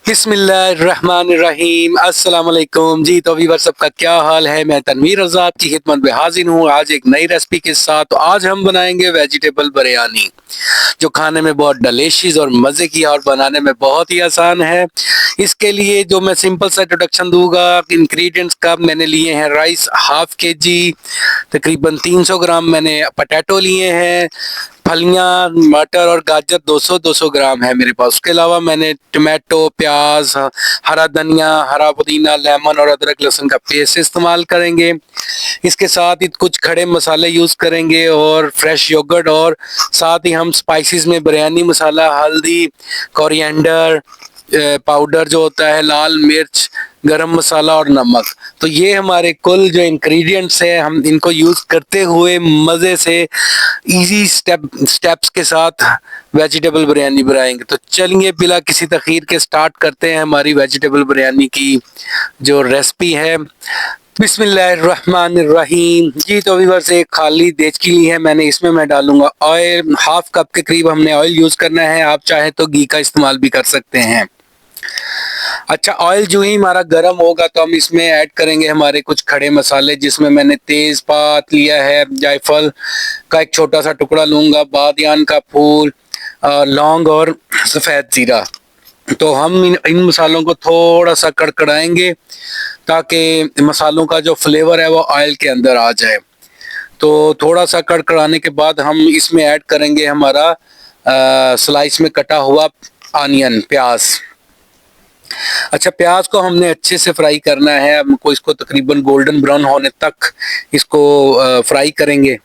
बिस्मिल्लाहिर्रहमानिर्रहीम अस्सलाम वालेकुम जी। तो व्यूअर सबका क्या हाल है। मैं तनवीर रज़ा आपकी खिदमत में हाजिर हूँ आज एक नई रेसिपी के साथ। तो आज हम बनाएंगे वेजिटेबल बिरयानी, जो खाने में बहुत डिलीशियस और मज़े की और बनाने में बहुत ही आसान है। इसके लिए जो मैं सिंपल सा इंट्रोडक्शन दूंगा, इंग्रेडिएंट्स का मैंने लिए हैं राइस हाफ के जी, तकरीबन 300 ग्राम मैंने पटेटो लिए हैं, फलियां मटर और गाजर 200-200 ग्राम है मेरे पास। उसके अलावा मैंने टमाटो, प्याज, हरा धनिया, हरा पुदीना, लेमन और अदरक लहसुन का पेस्ट इस्तेमाल करेंगे। इसके साथ ही कुछ खड़े मसाले यूज़ करेंगे और फ्रेश योगर्ट, और साथ ही हम स्पाइसेस में बिरयानी मसाला, हल्दी, कोरिएंडर पाउडर जो होता है, लाल मिर्च, गरम मसाला और नमक। तो ये हमारे कुल जो इंग्रेडिएंट्स हैं, हम इनको यूज़ करते हुए मज़े से इजी स्टेप्स के साथ वेजिटेबल बिरयानी बनाएंगे। तो चलिए बिला किसी तखीर के स्टार्ट करते हैं हमारी वेजिटेबल बिरयानी की जो रेसिपी है। बिस्मिल्लाहिर्रहमानिर्रहीम जी। तो व्यूअर्स, एक खाली देचकी ली है मैंने, इसमें मैं डालूंगा ऑयल। हाफ कप के करीब हमने ऑयल यूज़ करना है, आप चाहे तो घी का इस्तेमाल भी कर सकते हैं। अच्छा, ऑयल जो ही हमारा गर्म होगा तो हम इसमें ऐड करेंगे हमारे कुछ खड़े मसाले, जिसमें मैंने तेज पात लिया है, जायफल का एक छोटा सा टुकड़ा लूंगा, बादियान का फूल, लौंग और सफ़ेद जीरा। तो हम इन मसालों को थोड़ा सा कड़कड़ाएंगे ताकि मसालों का जो फ्लेवर है वो ऑयल के अंदर आ जाए। तो थोड़ा सा कड़कड़ाने के बाद हम इसमें ऐड करेंगे हमारा स्लाइस में कटा हुआ आनियन, प्याज। अच्छा, प्याज को हमने अच्छे से फ्राई करना है। हमको इसको तकरीबन गोल्डन ब्राउन होने तक इसको फ्राई करेंगे।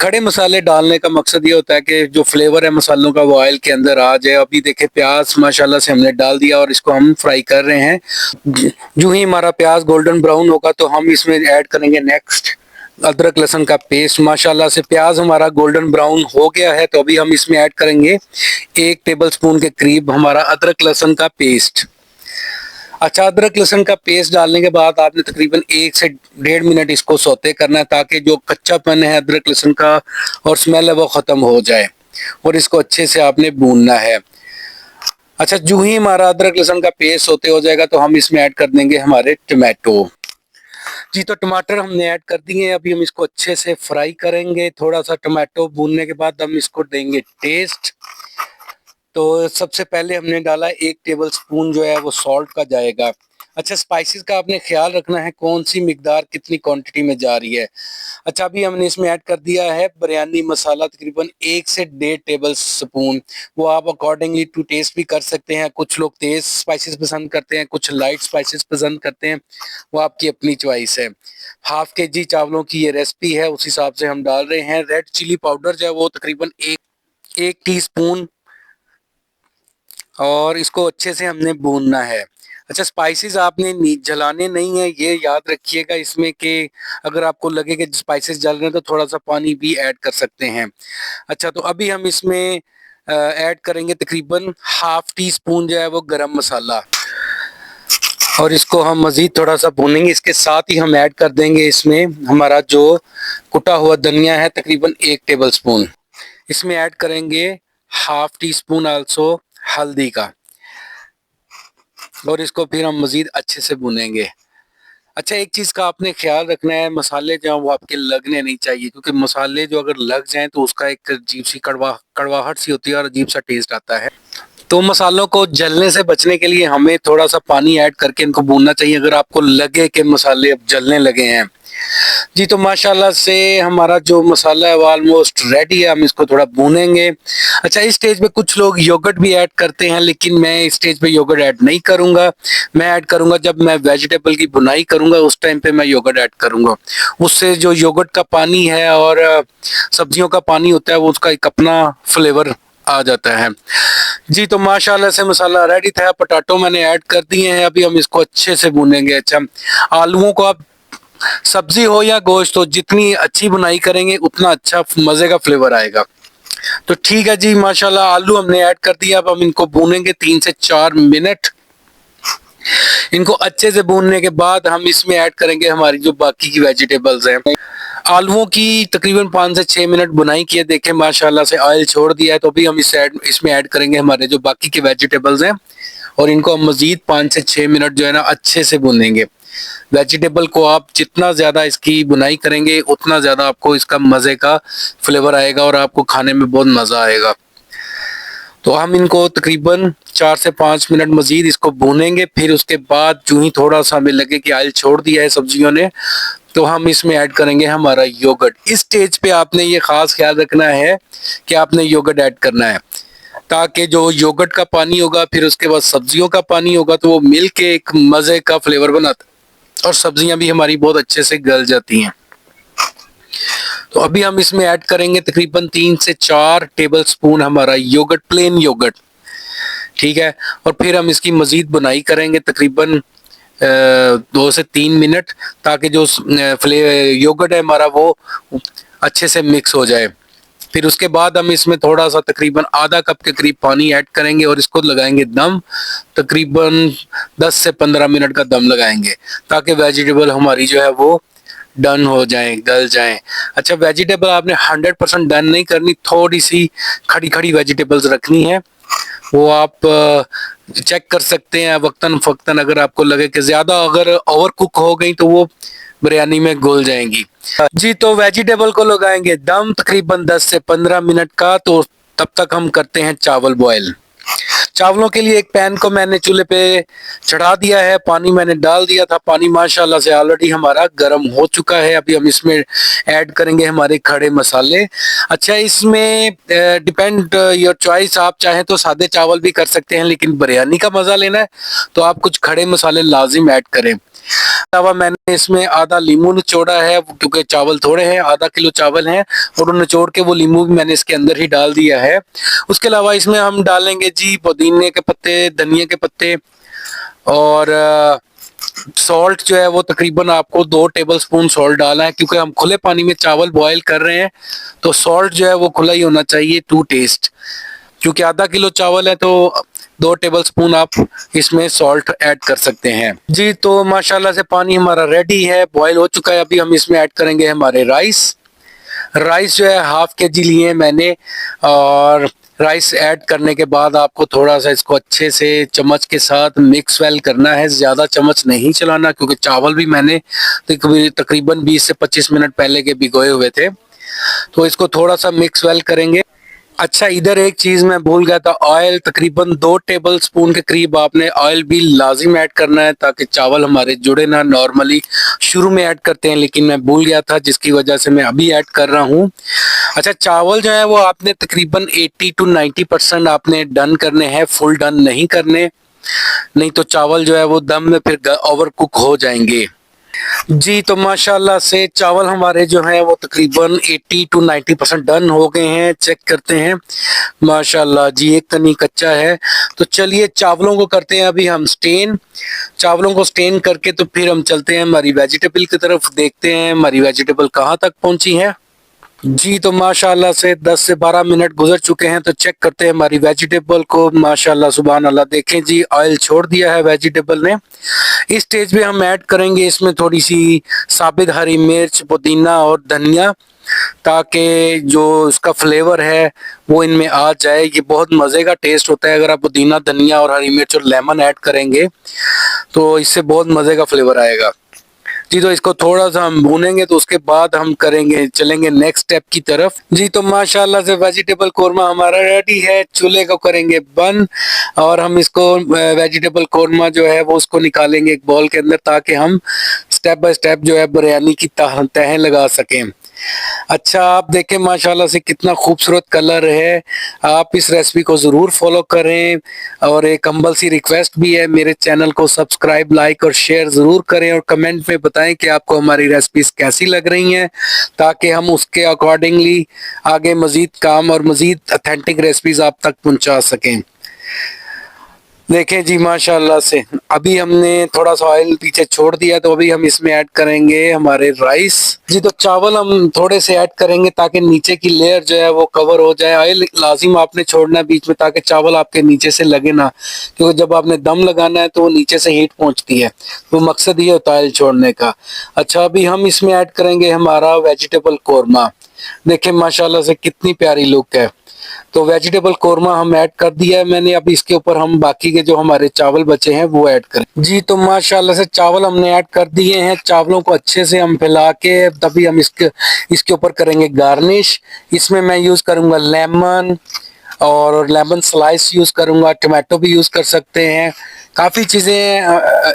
खड़े मसाले डालने का मकसद ये होता है कि जो फ्लेवर है मसालों का वो ऑयल के अंदर आ जाए। अभी देखे प्याज माशाल्लाह से हमने डाल दिया और इसको हम फ्राई कर रहे हैं। जो ही हमारा प्याज गोल्डन ब्राउन होगा तो हम इसमें ऐड करेंगे नेक्स्ट अदरक लहसुन का पेस्ट। माशाल्लाह से प्याज हमारा गोल्डन ब्राउन हो गया है, तो अभी हम इसमें ऐड करेंगे 1 टेबलस्पून के करीब हमारा अदरक लहसुन का पेस्ट। अच्छा, अदरक लहसुन का पेस्ट डालने के बाद आपने तकरीबन 1 से 1.5 मिनट इसको सौते करना है, ताकि जो कच्चापन है अदरक लहसुन का और स्मेल है वो ख़त्म हो जाए, और इसको अच्छे से आपने भूनना है। अच्छा, जो ही हमारा अदरक लहसुन का पेस्ट होते हो जाएगा तो हम इसमें ऐड कर देंगे हमारे टमाटो जी। तो टमाटर हमने ऐड कर दिए हैं, अभी हम इसको अच्छे से फ्राई करेंगे। थोड़ा सा टमाटो भूनने के बाद हम इसको देंगे टेस्ट। तो सबसे पहले हमने डाला 1 टेबलस्पून जो है वो सॉल्ट का जाएगा। अच्छा, स्पाइसेस का आपने ख्याल रखना है कौन सी मिकदार कितनी क्वांटिटी में जा रही है। अच्छा, अभी हमने इसमें ऐड कर दिया है बिरयानी मसाला, तकरीबन 1 से 1.5 टेबल स्पून। वो आप अकॉर्डिंगली टू टेस्ट भी कर सकते हैं। कुछ लोग तेज स्पाइसेस पसंद करते हैं, कुछ लाइट स्पाइसेस पसंद करते हैं, वो आपकी अपनी चॉइस है। हाफ के जी चावलों की ये रेसिपी है, उस हिसाब से हम डाल रहे हैं। रेड चिली पाउडर जो है वो तकरीबन एक टी स्पून, और इसको अच्छे से हमने भूनना है। अच्छा, स्पाइसेस आपने जलाने नहीं है, ये याद रखिएगा इसमें कि अगर आपको लगे कि स्पाइसेस जल रहे हैं तो थोड़ा सा पानी भी ऐड कर सकते हैं। अच्छा, तो अभी हम इसमें ऐड करेंगे तकरीबन हाफ टी स्पून जो है वो गरम मसाला, और इसको हम मज़ीद थोड़ा सा भूनेंगे। इसके साथ ही हम ऐड कर देंगे इसमें हमारा जो कुटा हुआ धनिया है, तकरीबन 1 टेबल स्पून। इसमें ऐड करेंगे हाफ टी स्पून आल्सो हल्दी का, और इसको फिर हम मज़ीद अच्छे से भुनेंगे। अच्छा, एक चीज़ का आपने ख्याल रखना है, मसाले जो हैं वो आपके लगने नहीं चाहिए, क्योंकि मसाले जो अगर लग जाएं तो उसका एक अजीब सी कड़वाहट सी होती है और अजीब सा टेस्ट आता है। तो मसालों को जलने से बचने के लिए हमें थोड़ा सा पानी ऐड करके इनको भूनना चाहिए, अगर आपको लगे कि मसाले अब जलने लगे हैं जी। तो माशाल्लाह से हमारा जो मसाला है वो ऑलमोस्ट रेडी है, हम इसको थोड़ा भूनेंगे। अच्छा, इस स्टेज पे कुछ लोग योगर्ट भी ऐड करते हैं, लेकिन मैं इस स्टेज पे योगर्ट ऐड नहीं करूंगा। मैं ऐड करूंगा जब मैं वेजिटेबल की भुनाई करूंगा, उस टाइम पे मैं योगर्ट ऐड करूंगा। उससे जो योगर्ट का पानी है और सब्जियों का पानी होता है वो उसका एक अपना फ्लेवर आ जाता है जी। तो माशाल्लाह से मसाला रेडी था, पोटैटो मैंने ऐड कर दिए हैं, अभी हम इसको अच्छे से भूनेंगे। अच्छा, आलूओं को आप सब्जी हो या गोश्त हो, जितनी अच्छी बुनाई करेंगे उतना अच्छा मजे का फ्लेवर आएगा। तो ठीक है जी, माशाल्लाह आलू हमने ऐड कर दिया। अब हम इनको भूनेंगे 3 से 4 मिनट। इनको अच्छे से भूनने के बाद हम इसमें ऐड करेंगे हमारी जो बाकी की वेजिटेबल्स हैं। आलूओं की तकरीबन 5 से 6 मिनट बुनाई किए, देखें माशाल्लाह से ऑयल छोड़ दिया है। तो अभी हम इसमें ऐड करेंगे हमारे जो बाकी के वेजिटेबल्स हैं। और इनको हम मजीद 5 से 6 मिनट जो है ना अच्छे से भूनेंगे। वेजिटेबल को आप जितना ज़्यादा इसकी बुनाई करेंगे उतना ज़्यादा आपको इसका मज़े का फ्लेवर आएगा और आपको खाने में बहुत मज़ा आएगा। तो हम इनको तकरीबन 4 से 5 मिनट मज़ीद इसको भूनेंगे। फिर उसके बाद जो ही थोड़ा सा हमें लगे कि ऑयल छोड़ दिया है सब्जियों ने, तो हम इसमें ऐड करेंगे हमारा योगर्ट। इस स्टेज पे आपने ये ख़ास ख्याल रखना है कि आपने योगर्ट ऐड करना है, ताकि जो योगर्ट का पानी होगा फिर उसके बाद सब्जियों का पानी होगा तो वो मिल के एक मज़े का फ्लेवर बनाता है और सब्जियां भी हमारी बहुत अच्छे से गल जाती हैं। तो अभी हम इसमें ऐड करेंगे तकरीबन 3 से 4 टेबल स्पून हमारा योगर्ट, प्लेन योगर्ट, ठीक है। और फिर हम इसकी मजीद बुनाई करेंगे तकरीबन 2 से 3 मिनट, ताकि जो योगर्ट है हमारा वो अच्छे से मिक्स हो जाए। फिर उसके बाद हम इसमें थोड़ा सा तकरीबन आधा कप के करीब पानी ऐड करेंगे और इसको लगाएंगे दम। तकरीबन 10 से 15 मिनट का दम लगाएंगे ताकि वेजिटेबल हमारी जो है वो डन हो जाए, गल जाए। अच्छा, वेजिटेबल आपने 100% डन नहीं करनी, थोड़ी सी खड़ी खड़ी वेजिटेबल्स रखनी है। वो आप चेक कर सकते हैं वक्तन फक्तन, अगर आपको लगे कि ज़्यादा अगर ओवर कुक हो गई तो वो बिरयानी में घुल जाएंगी जी। तो वेजिटेबल को लगाएंगे दम तकरीबन 10 से 15 मिनट का। तो तब तक हम करते हैं चावल बॉयल। चावलों के लिए एक पैन को मैंने चूल्हे पे चढ़ा दिया है, पानी मैंने डाल दिया था। पानी माशाल्लाह से ऑलरेडी हमारा गर्म हो चुका है। अभी हम इसमें ऐड करेंगे हमारे खड़े मसाले। अच्छा, इसमें डिपेंड योर चॉइस, आप चाहें तो सादे चावल भी कर सकते हैं, लेकिन बिरयानी का मज़ा लेना है तो आप कुछ खड़े मसाले लाजिम ऐड करें। अलावा मैंने इसमें आधा लीमू निचोड़ा है, क्योंकि चावल थोड़े हैं, आधा किलो चावल हैं, और निचोड़ के वो लीमू भी मैंने इसके अंदर ही डाल दिया है। उसके अलावा इसमें हम डालेंगे जी पुदीने के पत्ते, धनिया के पत्ते, और सॉल्ट जो है वो तकरीबन आपको 2 टेबल स्पून सॉल्ट डालना है, क्योंकि हम खुले पानी में चावल बॉयल कर रहे हैं तो सॉल्ट जो है वो खुला ही होना चाहिए टू टेस्ट। क्योंकि आधा किलो चावल है तो 2 टेबल स्पून आप इसमें सॉल्ट ऐड कर सकते हैं जी। तो माशाल्लाह से पानी हमारा रेडी है, बॉयल हो चुका है। अभी हम इसमें ऐड करेंगे हमारे राइस। राइस जो है हाफ के जी लिए मैंने, और राइस ऐड करने के बाद आपको थोड़ा सा इसको अच्छे से चम्मच के साथ मिक्स वेल करना है। ज़्यादा चम्मच नहीं चलाना, क्योंकि चावल भी मैंने तकरीबन 20 से 25 मिनट पहले के भिगोए हुए थे। तो इसको थोड़ा सा मिक्स वेल करेंगे। अच्छा, इधर एक चीज मैं भूल गया था, ऑयल तकरीबन 2 टेबल स्पून के करीब आपने ऑयल भी लाजिम ऐड करना है, ताकि चावल हमारे जुड़े ना। नॉर्मली शुरू में ऐड करते हैं, लेकिन मैं भूल गया था, जिसकी वजह से मैं अभी ऐड कर रहा हूँ। अच्छा, चावल जो है वो आपने तकरीबन 80 to 90% आपने डन करने हैं, फुल डन नहीं करने, नहीं तो चावल जो है वो दम में फिर ओवर कुक हो जाएंगे जी। तो माशाल्लाह से चावल हमारे जो हैं वो तकरीबन 80 to 90% डन हो गए हैं। चेक करते हैं, माशाल्लाह जी, एक तनी कच्चा है। तो चलिए चावलों को करते हैं अभी हम स्टेन। चावलों को स्टेन करके तो फिर हम चलते हैं हमारी वेजिटेबल की तरफ, देखते हैं हमारी वेजिटेबल कहाँ तक पहुंची है जी। तो माशाल्लाह से 10 से 12 मिनट गुजर चुके हैं। तो चेक करते हैं हमारी वेजिटेबल को। माशाल्लाह सुभान अल्लाह, देखें जी ऑयल छोड़ दिया है वेजिटेबल ने। इस स्टेज पे हम ऐड करेंगे इसमें थोड़ी सी साबित हरी मिर्च, पुदीना और धनिया, ताकि जो उसका फ्लेवर है वो इनमें आ जाए। ये बहुत मज़े का टेस्ट होता है, अगर आप पुदीना, धनिया और हरी मिर्च और लेमन ऐड करेंगे तो इससे बहुत मज़े का फ्लेवर आएगा जी। तो इसको थोड़ा सा हम भूनेंगे, तो उसके बाद हम चलेंगे नेक्स्ट स्टेप की तरफ जी। तो माशाल्लाह से वेजिटेबल कोरमा हमारा रेडी है। चूल्हे को करेंगे बंद और हम इसको वेजिटेबल कोरमा जो है वो उसको निकालेंगे एक बॉल के अंदर, ताकि हम स्टेप बाय स्टेप जो है बिरयानी की तहें लगा सकें। अच्छा, आप देखें माशाल्लाह से कितना खूबसूरत कलर है। आप इस रेसिपी को ज़रूर फॉलो करें, और एक हम्बल सी रिक्वेस्ट भी है, मेरे चैनल को सब्सक्राइब, लाइक और शेयर ज़रूर करें, और कमेंट में बताएं कि आपको हमारी रेसिपीज़ कैसी लग रही हैं, ताकि हम उसके अकॉर्डिंगली आगे मज़ीद काम और मज़ीद ऑथेंटिक रेसिपीज़ आप तक पहुँचा सकें। देखें जी माशाल्लाह से अभी हमने थोड़ा सा ऑयल पीछे छोड़ दिया, तो अभी हम इसमें ऐड करेंगे हमारे राइस जी। तो चावल हम थोड़े से ऐड करेंगे ताकि नीचे की लेयर जो है वो कवर हो जाए। ऑयल लाजिम आपने छोड़ना है बीच में, ताकि चावल आपके नीचे से लगे ना, क्योंकि जब आपने दम लगाना है तो वो नीचे से हीट पहुंचती है, तो मकसद ये होता है ऑयल छोड़ने का। अच्छा, अभी हम इसमें ऐड करेंगे हमारा वेजिटेबल कोरमा। देखें माशाल्लाह से कितनी प्यारी लुक है। तो वेजिटेबल कोरमा हम ऐड कर दिया है मैंने। अब इसके ऊपर हम बाकी के जो हमारे चावल बचे हैं वो ऐड करें। जी तो माशाल्लाह से चावल हमने ऐड कर दिए हैं। चावलों को अच्छे से हम फैला के तभी हम इसके ऊपर करेंगे गार्निश। इसमें मैं यूज करूंगा लेमन और लेमन स्लाइस यूज करूंगा, टमाटो भी यूज कर सकते हैं, काफी चीजें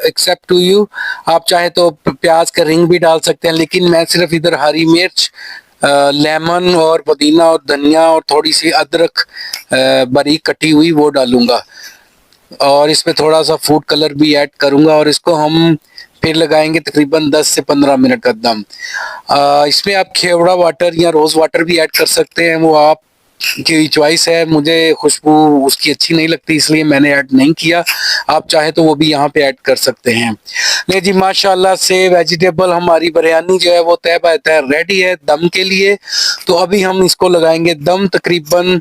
एक्सेप्ट टू यू। आप चाहे तो प्याज का रिंग भी डाल सकते हैं, लेकिन मैं सिर्फ इधर हरी मिर्च, लेमन और पुदीना और धनिया और थोड़ी सी अदरक बारीक कटी हुई वो डालूंगा, और इसमें थोड़ा सा फूड कलर भी ऐड करूंगा, और इसको हम फिर लगाएंगे तकरीबन 10 से 15 मिनट का दम। इसमें आप खेवड़ा वाटर या रोज वाटर भी ऐड कर सकते हैं, वो आप की चॉइस है। मुझे खुशबू उसकी अच्छी नहीं लगती, इसलिए मैंने ऐड नहीं किया। आप चाहे तो वो भी यहाँ पे ऐड कर सकते हैं। ले जी माशाल्लाह से वेजिटेबल हमारी बिरयानी जो है वो तय बाय तय रेडी है दम के लिए। तो अभी हम इसको लगाएंगे दम तकरीबन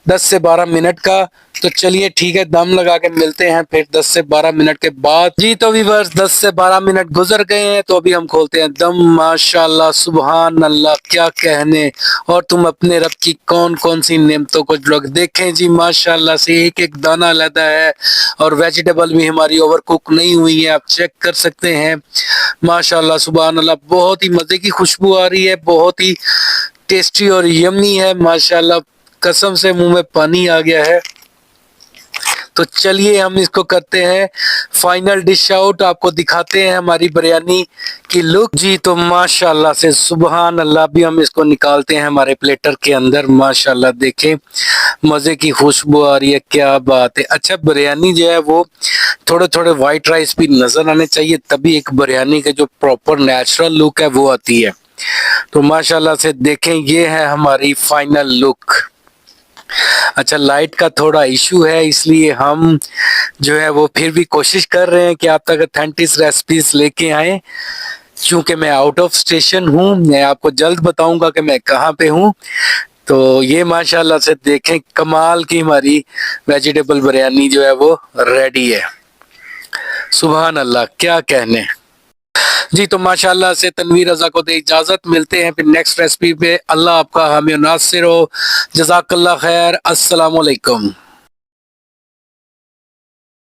10 से 12 मिनट का। तो चलिए ठीक है, दम लगा के मिलते हैं फिर 10 से 12 मिनट के बाद। जी तो व्यूअर्स 10 से 12 मिनट गुजर गए हैं, तो अभी हम खोलते हैं दम। माशाल्लाह सुभान अल्लाह, क्या कहने। और तुम अपने रब की कौन कौन सी नेमतों को लोग देखें जी, माशाल्लाह से एक एक दाना अलग है, और वेजिटेबल भी हमारी ओवरकुक नहीं हुई है, आप चेक कर सकते हैं। माशाल्लाह सुभान अल्लाह, बहुत ही मजे की खुशबू आ रही है, बहुत ही टेस्टी और यम्मी है माशाल्लाह। कसम से मुंह में पानी आ गया है। तो चलिए हम इसको करते हैं फाइनल डिश आउट, आपको दिखाते हैं हमारी बिरयानी की लुक। जी तो माशाल्लाह से सुभान अल्लाह, भी हम इसको निकालते हैं हमारे प्लेटर के अंदर। माशाल्लाह देखें मजे की खुशबू आ रही है, क्या बात है। अच्छा बिरयानी जो है वो थोड़े थोड़े व्हाइट राइस भी नजर आने चाहिए, तभी एक बिरयानी के जो प्रॉपर नेचुरल लुक है वो आती है। तो माशाल्लाह से देखें ये है हमारी फाइनल लुक। अच्छा लाइट का थोड़ा इशू है, इसलिए हम जो है वो फिर भी कोशिश कर रहे हैं कि आप तक ऑथेंटिक रेसिपीज लेके आए। चूंकि मैं आउट ऑफ स्टेशन हूँ, मैं आपको जल्द बताऊंगा कि मैं कहाँ पे हूँ। तो ये माशाल्लाह से देखें कमाल की हमारी वेजिटेबल बिरयानी जो है वो रेडी है। सुभान अल्लाह, क्या कहने। जी तो माशाल्लाह से तनवीर रजा को दे इजाजत, मिलते हैं फिर नेक्स्ट रेसिपी पे। अल्लाह आपका हामी नासिर हो, जज़ाकल्लाह खैर, अस्सलाम वालेकुम।